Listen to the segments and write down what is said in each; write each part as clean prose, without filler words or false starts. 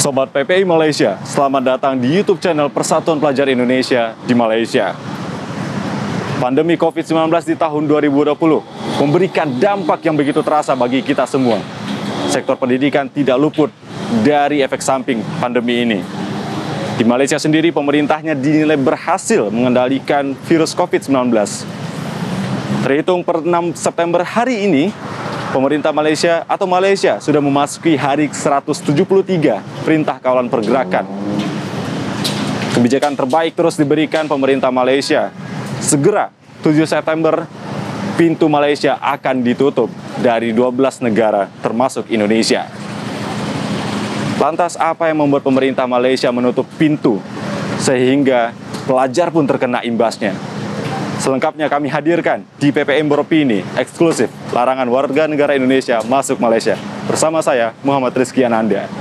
Sobat PPI Malaysia, selamat datang di YouTube channel Persatuan Pelajar Indonesia di Malaysia. Pandemi COVID-19 di tahun 2020 memberikan dampak yang begitu terasa bagi kita semua. Sektor pendidikan tidak luput dari efek samping pandemi ini. Di Malaysia sendiri, pemerintahnya dinilai berhasil mengendalikan virus COVID-19. Terhitung per 6 September hari ini, pemerintah Malaysia sudah memasuki hari 173 Perintah Kawalan Pergerakan. Kebijakan terbaik terus diberikan pemerintah Malaysia. Segera 7 September, pintu Malaysia akan ditutup dari 12 negara termasuk Indonesia. Lantas apa yang membuat pemerintah Malaysia menutup pintu sehingga pelajar pun terkena imbasnya? Selengkapnya kami hadirkan di PPM Beropini eksklusif larangan warga negara Indonesia masuk Malaysia. Bersama saya Muhammad Rizky Ananda.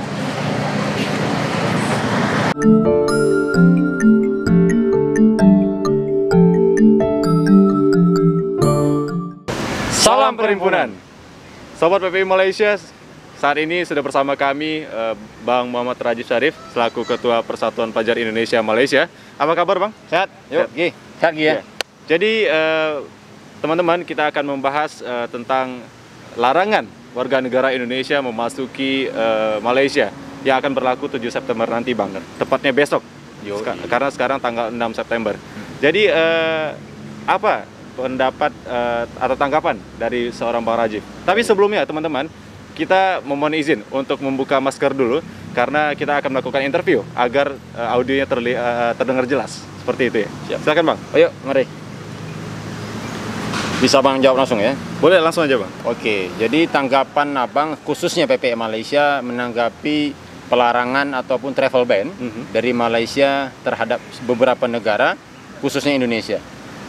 Salam Perhimpunan. Sobat PPI Malaysia, saat ini sudah bersama kami Bang Muhammad Rajif Syarif selaku Ketua Persatuan Pelajar Indonesia Malaysia. Apa kabar Bang? Sehat? Yuk, sehat ya. Jadi teman-teman, kita akan membahas tentang larangan warga negara Indonesia memasuki Malaysia yang akan berlaku 7 September nanti Bang. Tepatnya besok. Karena sekarang tanggal 6 September. Jadi apa pendapat atau tanggapan dari seorang Bang Rajif? Tapi sebelumnya teman-teman, kita memohon izin untuk membuka masker dulu karena kita akan melakukan interview agar audionya terdengar jelas. Seperti itu ya. Siap. Silakan Bang. Ayo, mari. Bisa Bang jawab langsung ya? Boleh langsung aja Bang. Oke, jadi tanggapan Abang khususnya PPI Malaysia menanggapi pelarangan ataupun travel ban dari Malaysia terhadap beberapa negara, khususnya Indonesia.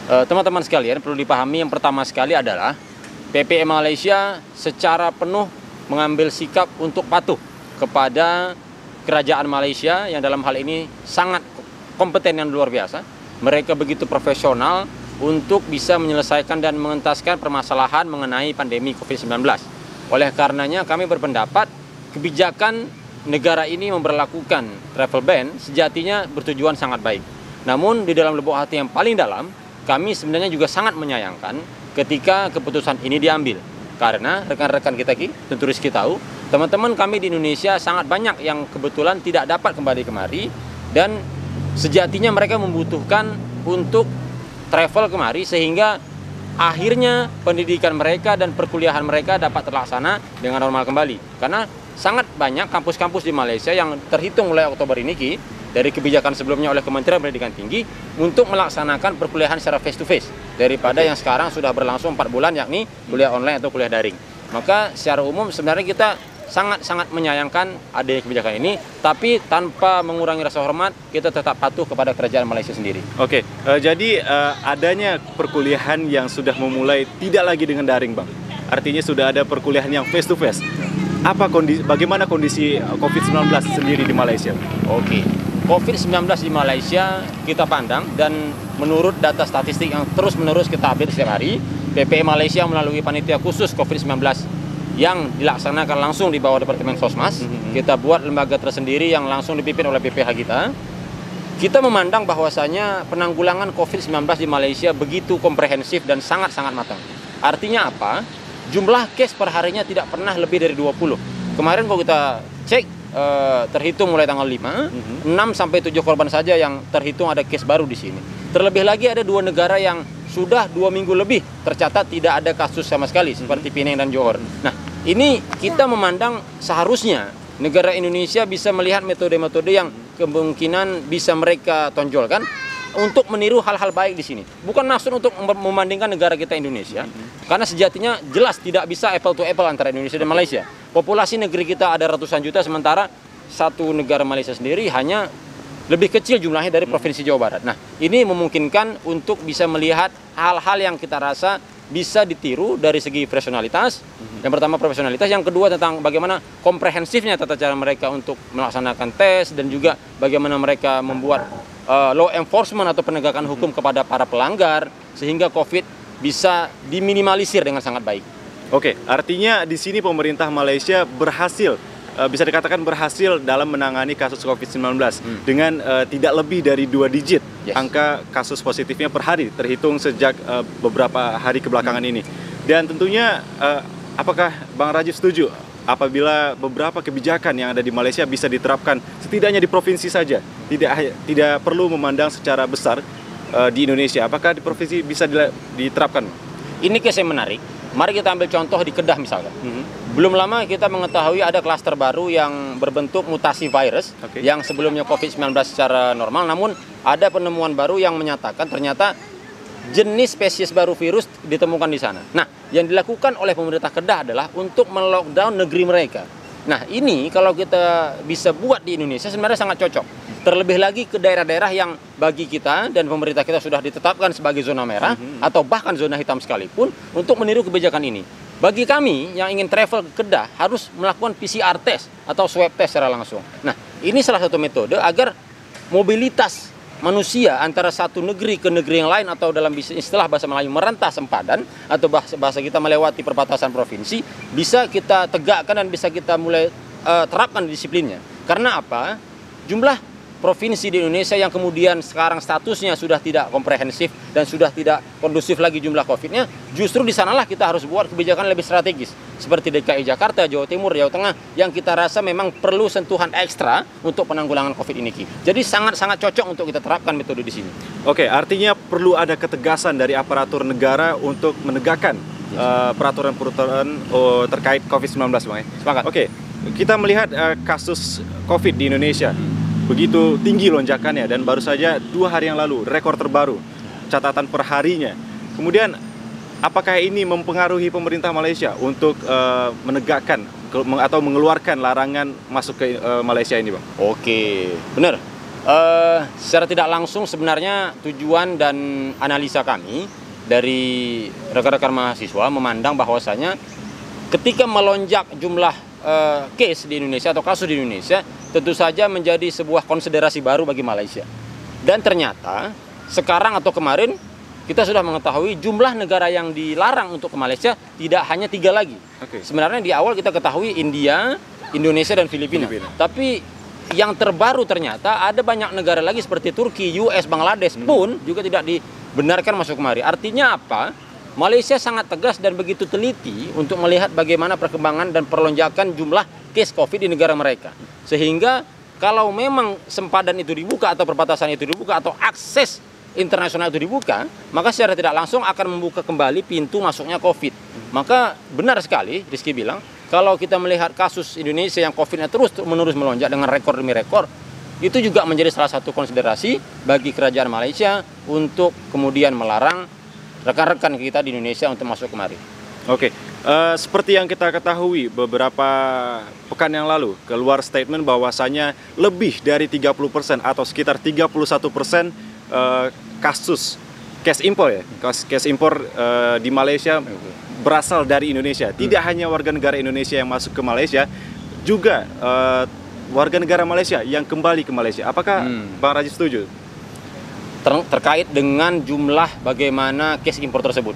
Teman-teman sekalian, perlu dipahami yang pertama sekali adalah PPI Malaysia secara penuh mengambil sikap untuk patuh kepada kerajaan Malaysia yang dalam hal ini sangat kompeten yang luar biasa. Mereka begitu profesional untuk bisa menyelesaikan dan mengentaskan permasalahan mengenai pandemi COVID-19. Oleh karenanya kami berpendapat kebijakan negara ini memberlakukan travel ban sejatinya bertujuan sangat baik. Namun di dalam lubuk hati yang paling dalam, kami sebenarnya juga sangat menyayangkan ketika keputusan ini diambil. Karena rekan-rekan kita tentu Rizky tahu, teman-teman kami di Indonesia sangat banyak yang kebetulan tidak dapat kembali kemari dan sejatinya mereka membutuhkan untuk travel kemari sehingga akhirnya pendidikan mereka dan perkuliahan mereka dapat terlaksana dengan normal kembali. Karena sangat banyak kampus-kampus di Malaysia yang terhitung mulai Oktober ini dari kebijakan sebelumnya oleh Kementerian Pendidikan Tinggi untuk melaksanakan perkuliahan secara face to face daripada yang sekarang sudah berlangsung 4 bulan yakni kuliah online atau kuliah daring. Maka secara umum sebenarnya kita sangat-sangat menyayangkan adanya kebijakan ini, tapi tanpa mengurangi rasa hormat, kita tetap patuh kepada kerajaan Malaysia sendiri. Oke, jadi adanya perkuliahan yang sudah memulai tidak lagi dengan daring Bang. Artinya sudah ada perkuliahan yang face to face. Bagaimana kondisi COVID-19 sendiri di Malaysia? Oke, COVID-19 di Malaysia kita pandang dan menurut data statistik yang terus-menerus kita update setiap hari, PPI Malaysia melalui panitia khusus COVID-19 yang dilaksanakan langsung di bawah Departemen Sosmas. Kita buat lembaga tersendiri yang langsung dipimpin oleh PPH kita. Kita memandang bahwasanya penanggulangan COVID-19 di Malaysia begitu komprehensif dan sangat-sangat matang. Artinya apa? Jumlah case per harinya tidak pernah lebih dari 20. Kemarin kalau kita cek, terhitung mulai tanggal 5, 6 sampai 7 korban saja yang terhitung ada case baru di sini. Terlebih lagi ada 2 negara yang sudah 2 minggu lebih tercatat tidak ada kasus sama sekali seperti Penang dan Johor. Nah, ini kita memandang seharusnya negara Indonesia bisa melihat metode-metode yang kemungkinan bisa mereka tonjolkan untuk meniru hal-hal baik di sini. Bukan maksud untuk membandingkan negara kita Indonesia, karena sejatinya jelas tidak bisa apple to apple antara Indonesia dan Malaysia. Populasi negeri kita ada ratusan juta, sementara satu negara Malaysia sendiri hanya lebih kecil jumlahnya dari Provinsi Jawa Barat. Nah, ini memungkinkan untuk bisa melihat hal-hal yang kita rasa bisa ditiru dari segi profesionalitas. Yang pertama profesionalitas, yang kedua tentang bagaimana komprehensifnya tata cara mereka untuk melaksanakan tes dan juga bagaimana mereka membuat law enforcement atau penegakan hukum kepada para pelanggar sehingga COVID bisa diminimalisir dengan sangat baik. Oke, artinya di sini pemerintah Malaysia berhasil bisa dikatakan berhasil dalam menangani kasus COVID-19 dengan tidak lebih dari 2 digit angka kasus positifnya per hari terhitung sejak beberapa hari kebelakangan ini. Dan tentunya apakah Bang Rajif setuju apabila beberapa kebijakan yang ada di Malaysia bisa diterapkan setidaknya di provinsi saja, tidak perlu memandang secara besar di Indonesia? Apakah di provinsi bisa diterapkan? Ini case yang menarik. Mari kita ambil contoh di Kedah misalkan. Belum lama kita mengetahui ada klaster baru yang berbentuk mutasi virus yang sebelumnya COVID-19 secara normal, namun ada penemuan baru yang menyatakan ternyata jenis spesies baru virus ditemukan di sana. Nah, yang dilakukan oleh pemerintah Kedah adalah untuk melockdown negeri mereka. Nah, ini kalau kita bisa buat di Indonesia sebenarnya sangat cocok. Terlebih lagi ke daerah-daerah yang bagi kita dan pemerintah kita sudah ditetapkan sebagai zona merah atau bahkan zona hitam sekalipun untuk meniru kebijakan ini. Bagi kami yang ingin travel ke Kedah harus melakukan PCR test atau swab test secara langsung. Nah, ini salah satu metode agar mobilitas manusia antara satu negeri ke negeri yang lain atau dalam istilah bahasa Melayu merentah sempadan atau bahasa kita melewati perbatasan provinsi bisa kita tegakkan dan bisa kita mulai terapkan disiplinnya. Karena apa? Jumlah provinsi di Indonesia yang kemudian sekarang statusnya sudah tidak komprehensif dan sudah tidak kondusif lagi jumlah COVID-nya, justru di sanalah kita harus buat kebijakan lebih strategis. Seperti DKI Jakarta, Jawa Timur, Jawa Tengah, yang kita rasa memang perlu sentuhan ekstra untuk penanggulangan COVID ini. Jadi sangat-sangat cocok untuk kita terapkan metode di sini. Oke, artinya perlu ada ketegasan dari aparatur negara untuk menegakkan peraturan-peraturan terkait COVID-19, Bang. Sepakat. Oke, kita melihat kasus COVID di Indonesia begitu tinggi lonjakannya dan baru saja 2 hari yang lalu rekor terbaru catatan per harinya. Kemudian apakah ini mempengaruhi pemerintah Malaysia untuk menegakkan atau mengeluarkan larangan masuk ke Malaysia ini, Bang? Oke, benar. Secara tidak langsung sebenarnya tujuan dan analisa kami dari rekan-rekan mahasiswa memandang bahwasanya ketika melonjak jumlah case di Indonesia atau kasus di Indonesia tentu saja menjadi sebuah konsiderasi baru bagi Malaysia. Dan ternyata sekarang atau kemarin kita sudah mengetahui jumlah negara yang dilarang untuk ke Malaysia tidak hanya 3 lagi. Sebenarnya di awal kita ketahui India, Indonesia dan Filipina. Tapi yang terbaru ternyata ada banyak negara lagi seperti Turki, US, Bangladesh pun juga tidak dibenarkan masuk kemari. Artinya apa? Malaysia sangat tegas dan begitu teliti untuk melihat bagaimana perkembangan dan perlonjakan jumlah case COVID di negara mereka. Sehingga kalau memang sempadan itu dibuka atau perbatasan itu dibuka atau akses internasional itu dibuka, maka secara tidak langsung akan membuka kembali pintu masuknya COVID. Maka benar sekali Rizky bilang, kalau kita melihat kasus Indonesia yang COVID-nya terus-menerus melonjak dengan rekor demi rekor, itu juga menjadi salah satu konsiderasi bagi kerajaan Malaysia untuk kemudian melarang rekan-rekan kita di Indonesia untuk masuk kemari. Oke, seperti yang kita ketahui beberapa pekan yang lalu keluar statement bahwasanya lebih dari 30% atau sekitar 31% kasus case impor case impor di Malaysia berasal dari Indonesia. Tidak hanya warga negara Indonesia yang masuk ke Malaysia, juga warga negara Malaysia yang kembali ke Malaysia. Apakah Bang Rajif setuju? Terkait dengan jumlah bagaimana case impor tersebut.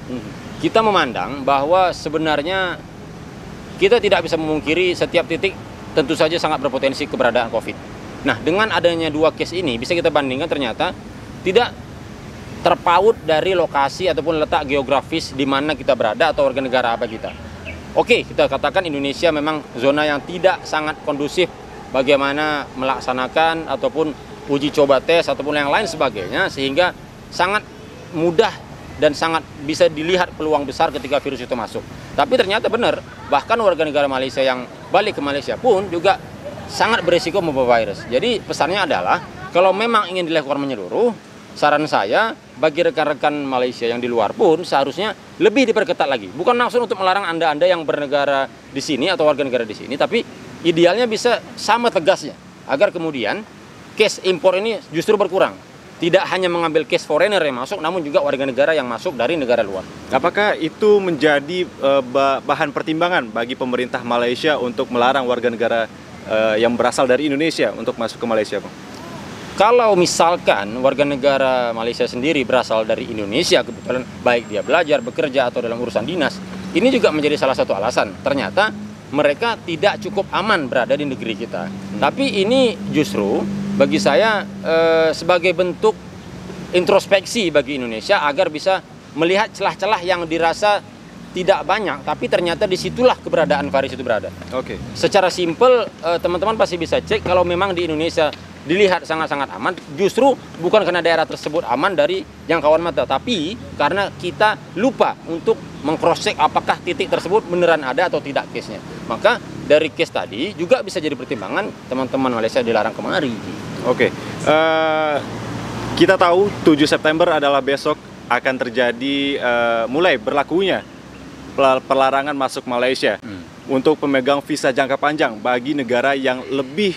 Kita memandang bahwa sebenarnya kita tidak bisa memungkiri setiap titik tentu saja sangat berpotensi keberadaan COVID. Nah, dengan adanya 2 case ini bisa kita bandingkan ternyata tidak terpaut dari lokasi ataupun letak geografis di mana kita berada atau warga negara apa kita. Oke, kita katakan Indonesia memang zona yang tidak sangat kondusif bagaimana melaksanakan ataupun uji coba tes ataupun yang lain sebagainya, sehingga sangat mudah dan sangat bisa dilihat peluang besar ketika virus itu masuk. Tapi ternyata benar, bahkan warga negara Malaysia yang balik ke Malaysia pun juga sangat berisiko membawa virus. Jadi pesannya adalah kalau memang ingin dilakukan menyeluruh, saran saya bagi rekan-rekan Malaysia yang di luar pun seharusnya lebih diperketat lagi. Bukan langsung untuk melarang Anda-Anda yang bernegara di sini atau warga negara di sini, tapi idealnya bisa sama tegasnya agar kemudian case impor ini justru berkurang. Tidak hanya mengambil case foreigner yang masuk, namun juga warga negara yang masuk dari negara luar. Apakah itu menjadi bahan pertimbangan bagi pemerintah Malaysia untuk melarang warga negara yang berasal dari Indonesia untuk masuk ke Malaysia, Bang? Kalau misalkan warga negara Malaysia sendiri berasal dari Indonesia, kebetulan baik dia belajar, bekerja, atau dalam urusan dinas, ini juga menjadi salah satu alasan. Ternyata mereka tidak cukup aman berada di negeri kita. Tapi ini justru bagi saya sebagai bentuk introspeksi bagi Indonesia agar bisa melihat celah-celah yang dirasa tidak banyak, tapi ternyata disitulah keberadaan virus itu berada. Oke. Secara simpel, teman-teman pasti bisa cek kalau memang di Indonesia dilihat sangat-sangat aman, justru bukan karena daerah tersebut aman dari jangkauan mata, tapi karena kita lupa untuk meng-cross-check apakah titik tersebut beneran ada atau tidak case-nya. Maka dari case tadi juga bisa jadi pertimbangan teman-teman Malaysia dilarang kemari. Oke. Kita tahu 7 September adalah besok akan terjadi mulai berlakunya pelarangan masuk Malaysia untuk pemegang visa jangka panjang bagi negara yang lebih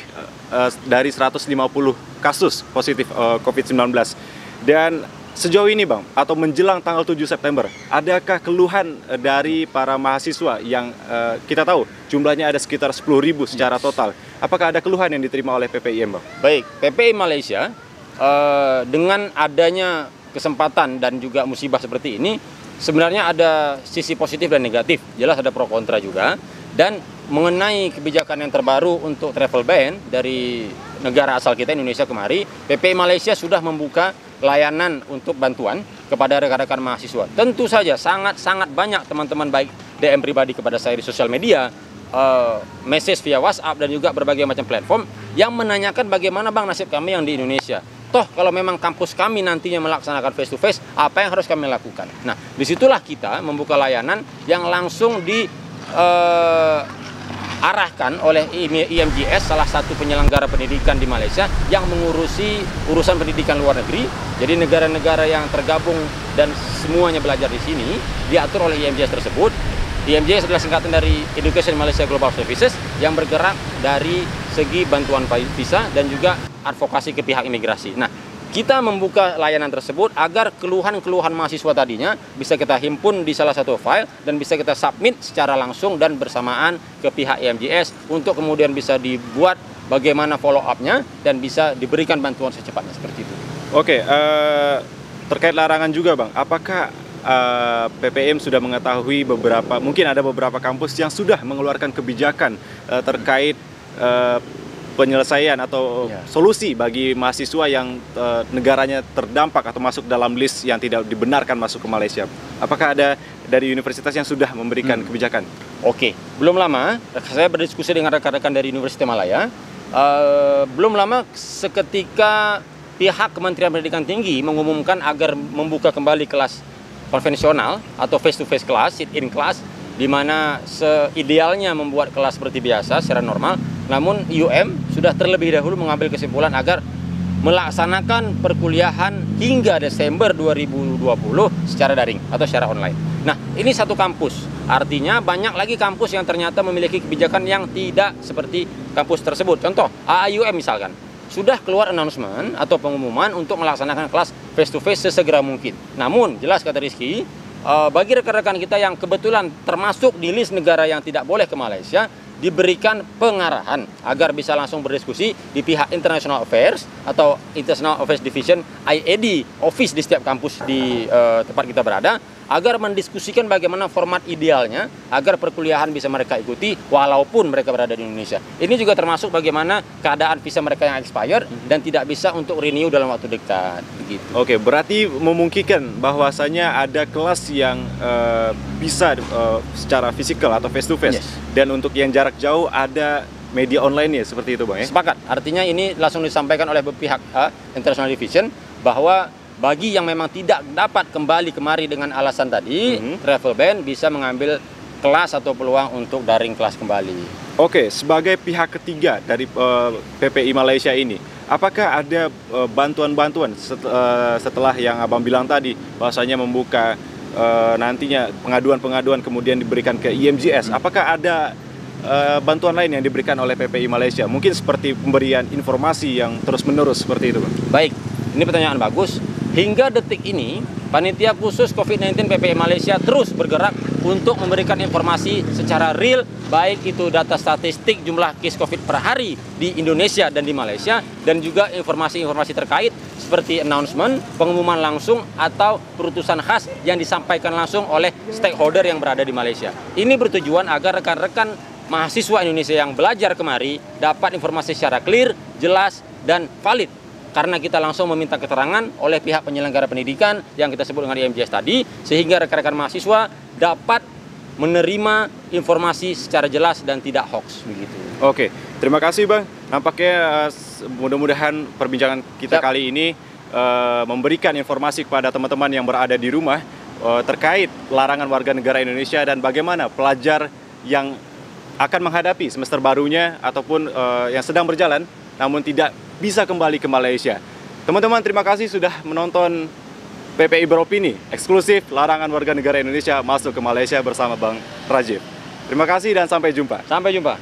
dari 150 kasus positif COVID-19. Dan sejauh ini Bang, atau menjelang tanggal 7 September, adakah keluhan dari para mahasiswa yang kita tahu jumlahnya ada sekitar 10.000 secara total? Apakah ada keluhan yang diterima oleh PPIM Bang? Baik, PPI Malaysia dengan adanya kesempatan dan juga musibah seperti ini, sebenarnya ada sisi positif dan negatif. Jelas ada pro kontra juga. Dan mengenai kebijakan yang terbaru untuk travel ban dari negara asal kita Indonesia kemari, PPI Malaysia sudah membuka layanan untuk bantuan kepada rekan-rekan mahasiswa. Tentu saja sangat-sangat banyak teman-teman baik DM pribadi kepada saya di sosial media, message via WhatsApp dan juga berbagai macam platform yang menanyakan bagaimana Bang nasib kami yang di Indonesia. Toh kalau memang kampus kami nantinya melaksanakan face to face, apa yang harus kami lakukan? Nah, disitulah kita membuka layanan yang langsung diarahkan oleh IMJS, salah satu penyelenggara pendidikan di Malaysia yang mengurusi urusan pendidikan luar negeri. Jadi negara-negara yang tergabung dan semuanya belajar di sini diatur oleh IMJS tersebut. IMJS adalah singkatan dari Education Malaysia Global Services yang bergerak dari segi bantuan visa dan juga advokasi ke pihak imigrasi. Nah, kita membuka layanan tersebut agar keluhan-keluhan mahasiswa tadinya bisa kita himpun di salah satu file dan bisa kita submit secara langsung dan bersamaan ke pihak IMJS untuk kemudian bisa dibuat bagaimana follow up-nya dan bisa diberikan bantuan secepatnya seperti itu. Oke, terkait larangan juga Bang, apakah PPM sudah mengetahui mungkin ada beberapa kampus yang sudah mengeluarkan kebijakan terkait penyelesaian atau solusi bagi mahasiswa yang negaranya terdampak atau masuk dalam list yang tidak dibenarkan masuk ke Malaysia? Apakah ada dari universitas yang sudah memberikan kebijakan? Oke, belum lama saya berdiskusi dengan rekan-rekan dari Universitas Malaya. Belum lama seketika pihak Kementerian Pendidikan Tinggi mengumumkan agar membuka kembali kelas konvensional atau face-to-face class, sit-in class, di mana seidealnya membuat kelas seperti biasa secara normal. Namun UM sudah terlebih dahulu mengambil kesimpulan agar melaksanakan perkuliahan hingga Desember 2020 secara daring atau secara online. Nah, ini satu kampus. Artinya banyak lagi kampus yang ternyata memiliki kebijakan yang tidak seperti kampus tersebut. Contoh, AAUM misalkan, sudah keluar announcement atau pengumuman untuk melaksanakan kelas face-to-face sesegera mungkin. Namun, jelas kata Rizky, bagi rekan-rekan kita yang kebetulan termasuk di list negara yang tidak boleh ke Malaysia, diberikan pengarahan agar bisa langsung berdiskusi di pihak International Affairs atau International Affairs Division IAD Office di setiap kampus di tempat kita berada, agar mendiskusikan bagaimana format idealnya agar perkuliahan bisa mereka ikuti walaupun mereka berada di Indonesia. Ini juga termasuk bagaimana keadaan visa mereka yang expired dan tidak bisa untuk renew dalam waktu dekat. Begitu. Oke, berarti memungkinkan bahwasanya ada kelas yang bisa secara fisikal atau face to face. Yes. Dan untuk yang jarak jauh ada media online ya, seperti itu Bang ya? Sepakat. Artinya ini langsung disampaikan oleh pihak International Division bahwa bagi yang memang tidak dapat kembali kemari dengan alasan tadi, travel ban bisa mengambil kelas atau peluang untuk daring kelas kembali. Oke, sebagai pihak ketiga dari PPI Malaysia ini, apakah ada bantuan-bantuan setelah yang Abang bilang tadi, bahwasanya membuka nantinya pengaduan-pengaduan kemudian diberikan ke IMJS, apakah ada bantuan lain yang diberikan oleh PPI Malaysia? Mungkin seperti pemberian informasi yang terus-menerus seperti itu, Bang. Baik, ini pertanyaan bagus. Hingga detik ini, Panitia Khusus COVID-19 PPI Malaysia terus bergerak untuk memberikan informasi secara real, baik itu data statistik jumlah kes COVID per hari di Indonesia dan di Malaysia, dan juga informasi-informasi terkait seperti announcement, pengumuman langsung, atau perutusan khas yang disampaikan langsung oleh stakeholder yang berada di Malaysia. Ini bertujuan agar rekan-rekan mahasiswa Indonesia yang belajar kemari dapat informasi secara clear, jelas, dan valid. Karena kita langsung meminta keterangan oleh pihak penyelenggara pendidikan yang kita sebut dengan IMJS tadi, sehingga rekan-rekan mahasiswa dapat menerima informasi secara jelas dan tidak hoax begitu. Oke, terima kasih Bang. Nampaknya mudah-mudahan perbincangan kita kali ini memberikan informasi kepada teman-teman yang berada di rumah terkait larangan warga negara Indonesia dan bagaimana pelajar yang akan menghadapi semester barunya ataupun yang sedang berjalan namun tidak bisa kembali ke Malaysia. Teman-teman, terima kasih sudah menonton PPI Beropini, eksklusif larangan warga negara Indonesia masuk ke Malaysia bersama Bang Rajiv. Terima kasih dan sampai jumpa. Sampai jumpa.